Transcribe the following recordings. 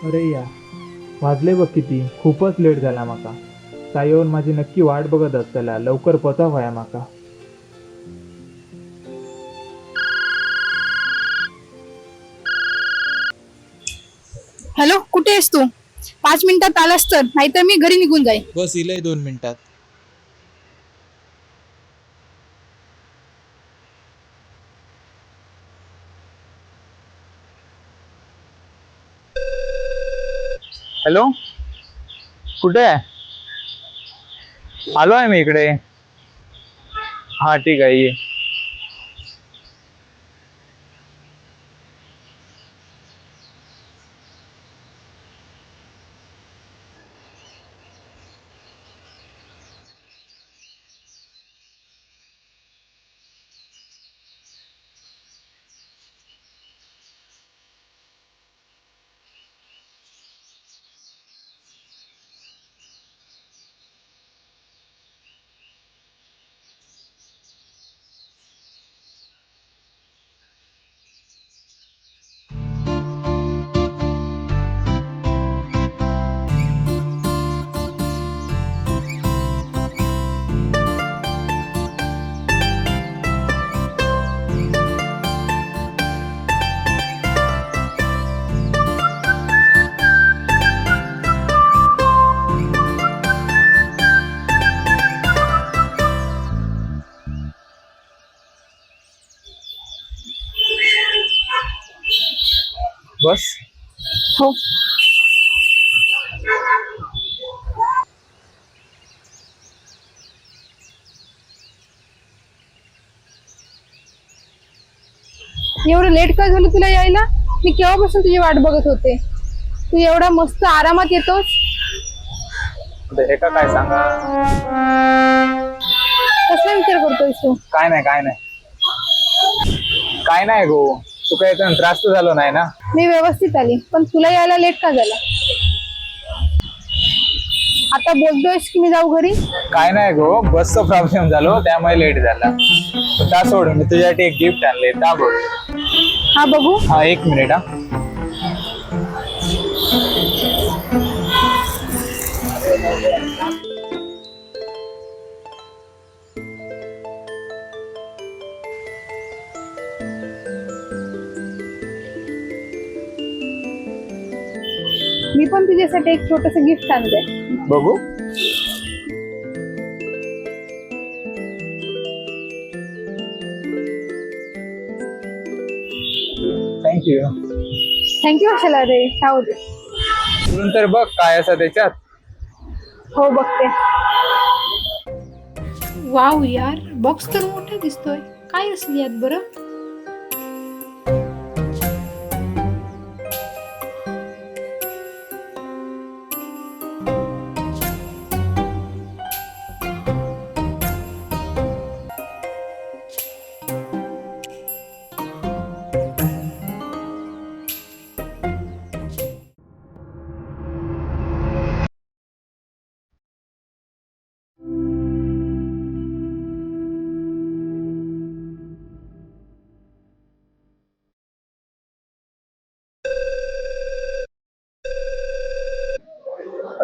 अरे या वाजले बघ किती, खूपच लेट झाला माका. ताई येऊन माझी नक्की वाट बघत असतला, लवकर पोचा व्हाया माका. हॅलो, कुठे आहेस तू? 5 मिनिटात आलास तर, नाहीतर मी घरी निघून जाईन. बस इलय 2 मिनिटात. हॅलो, कुठे आहे? आलो आहे मी इकडे. हा ठीक आहे ये. बस. हो. एवढं लेट काय झालं तुला यायला? मी केव्हापासून तुझी वाट बघत होते. तू एवढा मस्त आरामात येतोस. हे का काय सांगा. कसला विचार करतोयस तू? काय नाही काय नाही काय नाही गो. तू काय त्रास तर झालो नाही ना? मी व्यवस्थित आली, पण तुला यायला लेट का झाला? आता बोलतोयस की मी जाऊ घरी? काय नाही गो, बसचा प्रॉब्लेम झालो त्यामुळे लेट झाला. ता सोड, मी तुझ्यासाठी एक गिफ्ट आणले, ता बघ. हा बघू. हा एक मिनिट हा. मी पण तुझ्यासाठी एक छोटस गिफ्ट आणलंय. बघू. थँक्यू. थँक्यू कशाला रे, राहू दे. म्हणून तर बघ काय असं त्याच्यात. हो बघते. वाव यार, बॉक्स तर मोठा दिसतोय. काय असली यात बरं?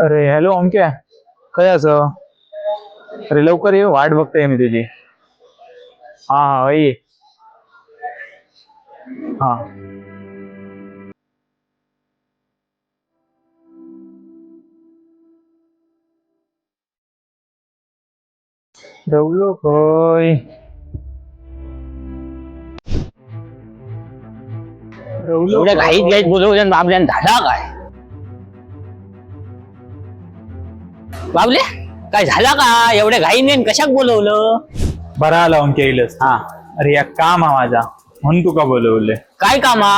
अरे हॅलो ओमक्या, काय असं? अरे लवकर ये, वाट बघतोय मी तुझी. हा हा ये. हा. दौलो होय. एवढ्या घाईत घाईत बोलवलं बाबल्यान झाला काय? बाबले काय झाला का? एवढ्या घाईने कशाक बोलवलं? बरा आला ओमक्या येईलच. हा, अरे या काम हा माझा, म्हणून तुका बोलवले. काय कामा?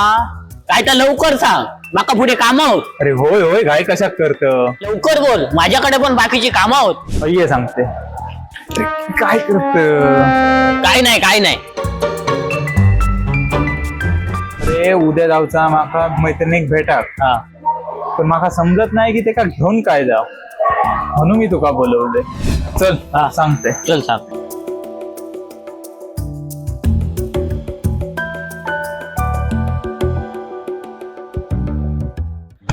काय तर लवकर सांग, माका पुढे काम आहोत. अरे होय होय, घाई कशाक करत? लवकर बोल, माझ्याकडे पण बाकीची कामं आहोत. ये सांगते. अरे, काय करत? काय नाही काय नाही. अरे उद्या जाऊचा माका मैत्रिणीक भेटाक. हा, पण माका समजत नाही की ते का घेऊन काय जाव, म्हणून मी तुका बोलवले. चल हा. सांगते. चल सांग.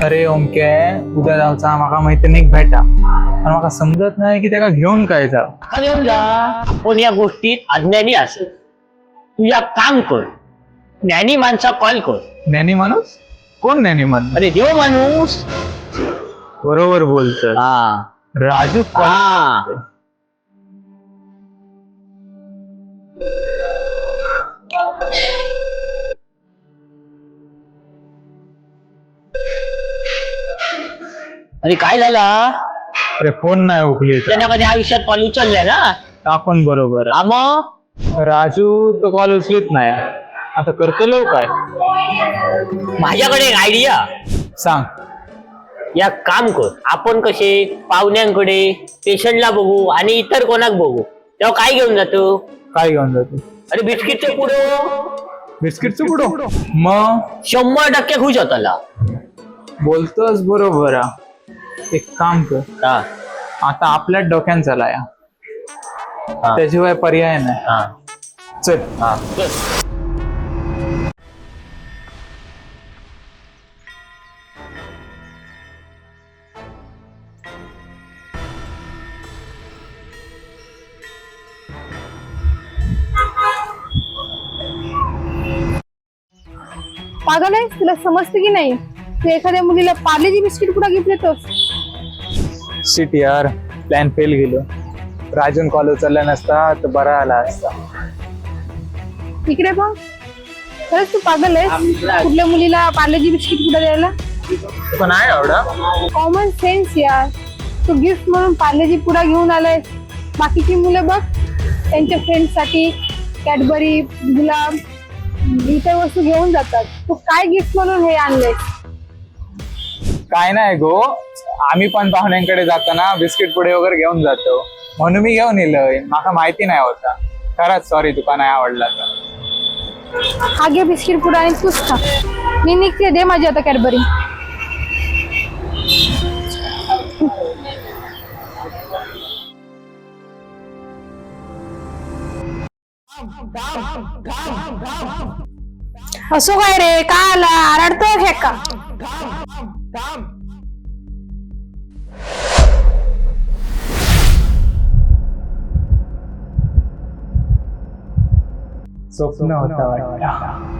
अरे ओमके उद्या जावचा म्हाका मैत्रिणीक भेटा पण म्हाका समजत नाही की त्याला घेऊन काय जाव. अरे येऊन जा, आपण या गोष्टीत अज्ञानी असत. तू या काम कर, ज्ञानी माणसा कॉल कर. ज्ञानी माणूस? कोण ज्ञानी माणूस? अरे देव माणूस. बरोबर बोलत. हा राजू हा. अरे काय झाला? अरे फोन नाही उकली त्याने कधी आयुष्यात कॉल उचललाय ना? आपण बरोबर. हा मग राजू तो कॉल उचलीत नाही. आता करतलो काय? माझ्याकडे एक आयडिया. सांग. या काम कर, आपण कसे पाहुण्यांकडे पेशंटला बघू आणि इतर कोणाक बघू तेव्हा काय घेऊन जातो? काय घेऊन जातो? अरे बिस्किटचे पुढं. बिस्किटचं पुढं? मग 100% खुश होताला. बोलतोस बरोबर. एक काम कर, हा आता आपल्याच डोक्यान चला या, हा त्याशिवाय पर्याय नाही. हा चल. हा. पागल आहेस? तुला समजते की नाही? तू एखाद्या मुलीला पार्लेजी बिस्किट कुठं गिफ्ट देतोस? शिट यार, प्लॅन फेल गेलो. राजून कॉल उचलला नसता तर बरा आला असता. इकडे बघ, खरंच तू पागल आहेस? कुठल्या मुलीला पार्लेजी बिस्किट कुठं द्यायला? पण नाही आवडा. कॉमन सेन्स यार. तू गिफ्ट म्हणून पार्लेजी पुडा घेऊन आलायस. बाकीची मुलं बघ त्यांच्या फ्रेंड्ससाठी कॅडबरी, गुलाब, इतर वस्तू घेऊन जातात. तू काय गिफ्ट म्हणून हे आणलंयस? काय नाही गो, आम्ही पण पाहुण्यांकडे जाताना बिस्किट पुडे वगैरे घेऊन जातो म्हणून मी घेऊन येलोय. माका माहिती नाही होता. खरंच सॉरी, तुका नाही आवडला तर. हा घे बिस्किट पुडा आणि तूच खा. मी निघते, दे माझी आता कॅडबरी. असो काय रे, काय आला? आरडतोय हे का? स्वप्न होता वाटतं.